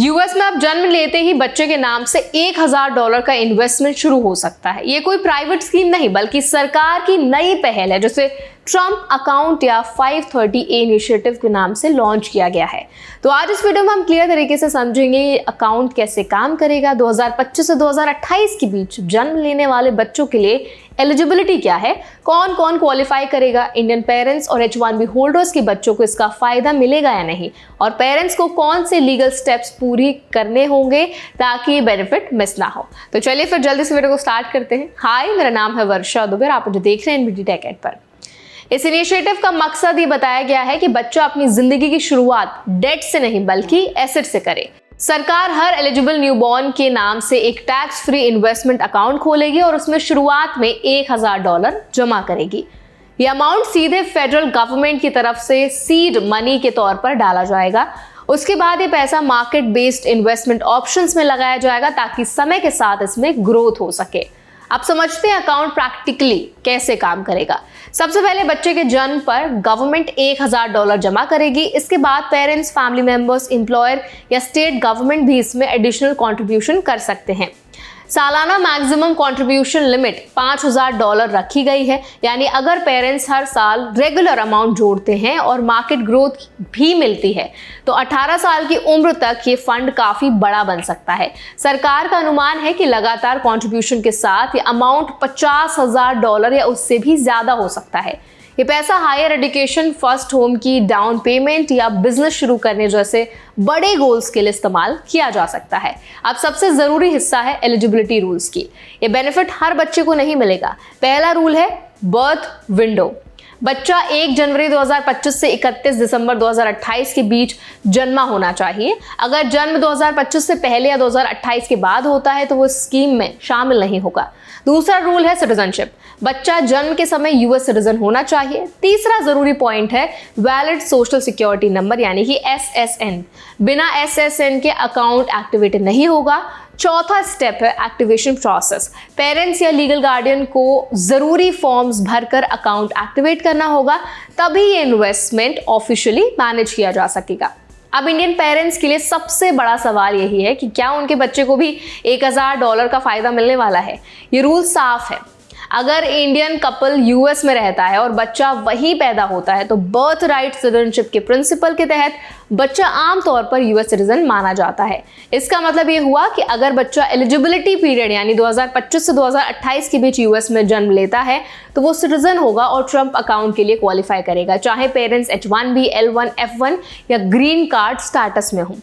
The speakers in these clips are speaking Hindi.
यूएस में अब जन्म लेते ही बच्चे के नाम से $1000 का इन्वेस्टमेंट शुरू हो सकता है। ये कोई प्राइवेट स्कीम नहीं बल्कि सरकार की नई पहल है जिसे ट्रम्प अकाउंट या 530A इनिशिएटिव के नाम से लॉन्च किया गया है। तो आज इस वीडियो में हम क्लियर तरीके से समझेंगे ये अकाउंट कैसे काम करेगा, 2025 से 2028 के बीच जन्म लेने वाले बच्चों के लिए एलिजिबिलिटी क्या है, कौन कौन क्वालिफाई करेगा, इंडियन पेरेंट्स और H1B होल्डर्स के बच्चों को इसका फायदा मिलेगा या नहीं, और पेरेंट्स को कौन से लीगल स्टेप्स पूरी करने होंगे ताकि ये बेनिफिट मिस ना हो। तो चलिए फिर जल्दी से वीडियो को स्टार्ट करते हैं। हाय, मेरा नाम है वर्षा दुबे, आप मुझे देख रहे हैं NBT टेक एड पर। इस इनिशिएटिव का मकसद ये बताया गया है कि बच्चा अपनी जिंदगी की शुरुआत डेट से नहीं बल्कि एसेट से करे। सरकार हर एलिजिबल न्यूबॉर्न के नाम से एक टैक्स फ्री इन्वेस्टमेंट अकाउंट खोलेगी और उसमें शुरुआत में $1000 जमा करेगी। ये अमाउंट सीधे फेडरल गवर्नमेंट की तरफ से सीड मनी के तौर पर डाला जाएगा। उसके बाद ये पैसा मार्केट बेस्ड इन्वेस्टमेंट ऑप्शंस में लगाया जाएगा ताकि समय के साथ इसमें ग्रोथ हो सके। अब समझते हैं अकाउंट प्रैक्टिकली कैसे काम करेगा। सबसे पहले बच्चे के जन्म पर गवर्नमेंट $1000 जमा करेगी। इसके बाद पेरेंट्स, फैमिली मेंबर्स, एम्प्लॉयर या स्टेट गवर्नमेंट भी इसमें एडिशनल कंट्रीब्यूशन कर सकते हैं। सालाना मैक्सिमम कंट्रीब्यूशन लिमिट $5000 रखी गई है, यानी अगर पेरेंट्स हर साल रेगुलर अमाउंट जोड़ते हैं और मार्केट ग्रोथ भी मिलती है तो 18 साल की उम्र तक ये फंड काफी बड़ा बन सकता है। सरकार का अनुमान है कि लगातार कंट्रीब्यूशन के साथ ये अमाउंट $50000 या उससे भी ज्यादा हो सकता है। ये पैसा हायर एजुकेशन, फर्स्ट होम की डाउन पेमेंट या बिजनेस शुरू करने जैसे बड़े गोल्स के लिए इस्तेमाल किया जा सकता है। अब सबसे जरूरी हिस्सा है एलिजिबिलिटी रूल्स की। ये बेनिफिट हर बच्चे को नहीं मिलेगा। पहला रूल है बर्थ विंडो। बच्चा 1 जनवरी 2025 से 31 दिसंबर 2028 के बीच जन्मा होना चाहिए। अगर जन्म 2025 से पहले या 2028 के बाद होता है तो वो स्कीम में शामिल नहीं होगा। दूसरा रूल है सिटीजनशिप। बच्चा जन्म के समय यूएस सिटीजन होना चाहिए। तीसरा जरूरी पॉइंट है वैलिड सोशल सिक्योरिटी नंबर यानी कि SSN। बिना SSN के अकाउंट एक्टिवेट नहीं होगा। चौथा स्टेप है एक्टिवेशन प्रोसेस। पेरेंट्स या लीगल गार्डियन को जरूरी फॉर्म्स भरकर अकाउंट एक्टिवेट करना होगा, तभी ये इन्वेस्टमेंट ऑफिशियली मैनेज किया जा सकेगा। अब इंडियन पेरेंट्स के लिए सबसे बड़ा सवाल यही है कि क्या उनके बच्चे को भी $1000 का फायदा मिलने वाला है। ये रूल साफ है। अगर इंडियन कपल यूएस में रहता है और बच्चा वहीं पैदा होता है तो बर्थ राइट सिटीजनशिप के प्रिंसिपल के तहत बच्चा आमतौर पर यूएस सिटीजन माना जाता है। इसका मतलब ये हुआ कि अगर बच्चा एलिजिबिलिटी पीरियड यानी 2025 से 2028 के बीच यूएस में जन्म लेता है तो वो सिटीजन होगा और ट्रम्प अकाउंट के लिए क्वालिफाई करेगा, चाहे पेरेंट्स H1B, L1, F1 या ग्रीन कार्ड स्टेटस में हो।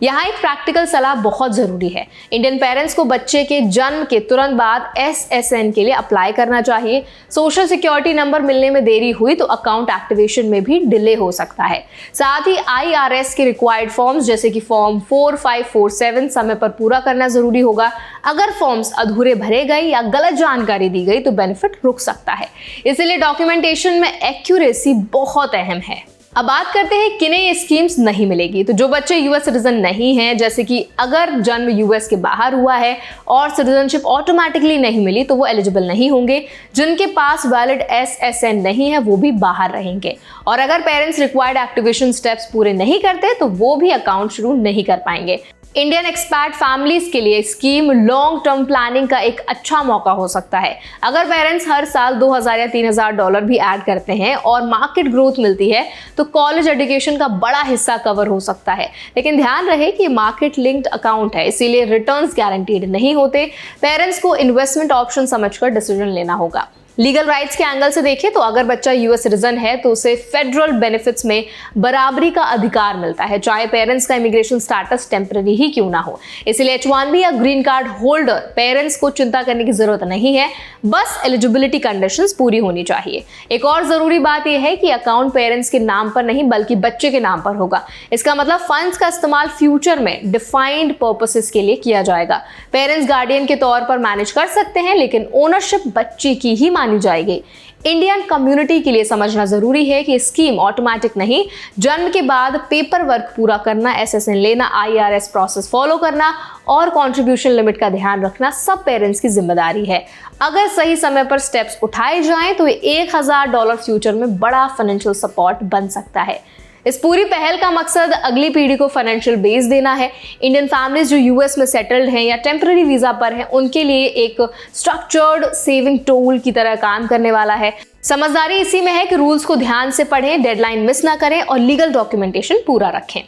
यहाँ एक प्रैक्टिकल सलाह बहुत जरूरी है। इंडियन पेरेंट्स को बच्चे के जन्म के तुरंत बाद SSN के लिए अप्लाई करना चाहिए। सोशल सिक्योरिटी नंबर मिलने में देरी हुई तो अकाउंट एक्टिवेशन में भी डिले हो सकता है। साथ ही IRS के रिक्वायर्ड फॉर्म्स जैसे कि फॉर्म 4547 समय पर पूरा करना जरूरी होगा। अगर फॉर्म्स अधूरे भरे गए या गलत जानकारी दी गई तो बेनिफिट रुक सकता है। इसलिए डॉक्यूमेंटेशन में एक्यूरेसी बहुत अहम है। अब बात करते हैं किन्हें ये स्कीम्स नहीं मिलेगी। तो जो बच्चे यूएस सिटीजन नहीं हैं, जैसे कि अगर जन्म यूएस के बाहर हुआ है और सिटीजनशिप ऑटोमेटिकली नहीं मिली तो वो एलिजिबल नहीं होंगे। जिनके पास वैलिड SSN नहीं है वो भी बाहर रहेंगे। और अगर पेरेंट्स रिक्वायर्ड एक्टिवेशन स्टेप्स पूरे नहीं करते तो वो भी अकाउंट शुरू नहीं कर पाएंगे। इंडियन एक्सपैट फैमिलीज के लिए स्कीम लॉन्ग टर्म प्लानिंग का एक अच्छा मौका हो सकता है। अगर पेरेंट्स हर साल $2000 या $3000 भी ऐड करते हैं और मार्केट ग्रोथ मिलती है तो कॉलेज एजुकेशन का बड़ा हिस्सा कवर हो सकता है। लेकिन ध्यान रहे कि मार्केट लिंक्ड अकाउंट है, इसीलिए रिटर्न्स गारंटीड नहीं होते। पेरेंट्स को इन्वेस्टमेंट ऑप्शन समझकर डिसीजन लेना होगा। लीगल राइट्स के एंगल से देखें तो अगर बच्चा यूएस सिटीजन है तो उसे फेडरल बेनिफिट्स में बराबरी का अधिकार मिलता है, चाहे पेरेंट्स का इमिग्रेशन स्टेटस टेम्पररी ही क्यों ना हो। इसलिए H1B या ग्रीन कार्ड होल्डर पेरेंट्स को चिंता करने की जरूरत नहीं है, बस एलिजिबिलिटी कंडीशंस पूरी होनी चाहिए। एक और जरूरी बात यह है कि अकाउंट पेरेंट्स के नाम पर नहीं बल्कि बच्चे के नाम पर होगा। इसका मतलब फंड्स का इस्तेमाल फ्यूचर में डिफाइंड पर्पसेस के लिए किया जाएगा। पेरेंट्स गार्डियन के तौर पर मैनेज कर सकते हैं लेकिन ओनरशिप बच्चे की ही मानी जाएगी। इंडियन कम्युनिटी के लिए समझना जरूरी है कि स्कीम ऑटोमेटिक नहीं। जन्म के बाद पेपर वर्क पूरा करना, SSN लेना, IRS प्रोसेस फॉलो करना और कंट्रीब्यूशन लिमिट का ध्यान रखना सब पेरेंट्स की जिम्मेदारी है। अगर सही समय पर स्टेप्स उठाए जाएं तो $1000 फ्यूचर में बड़ा फाइनेंशियल सपोर्ट बन सकता है। इस पूरी पहल का मकसद अगली पीढ़ी को फाइनेंशियल बेस देना है। इंडियन फैमिलीज जो यूएस में सेटल्ड हैं या टेम्पररी वीजा पर हैं, उनके लिए एक स्ट्रक्चर्ड सेविंग टूल की तरह काम करने वाला है। समझदारी इसी में है कि रूल्स को ध्यान से पढ़ें, डेडलाइन मिस ना करें और लीगल डॉक्यूमेंटेशन पूरा रखें।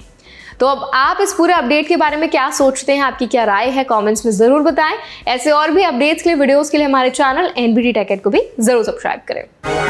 तो अब आप इस पूरे अपडेट के बारे में क्या सोचते हैं, आपकी क्या राय है, कमेंट्स में जरूर बताएं। ऐसे और भी अपडेट्स के लिए, वीडियोस के लिए हमारे चैनल एनबीटी टेक एड को भी जरूर सब्सक्राइब करें।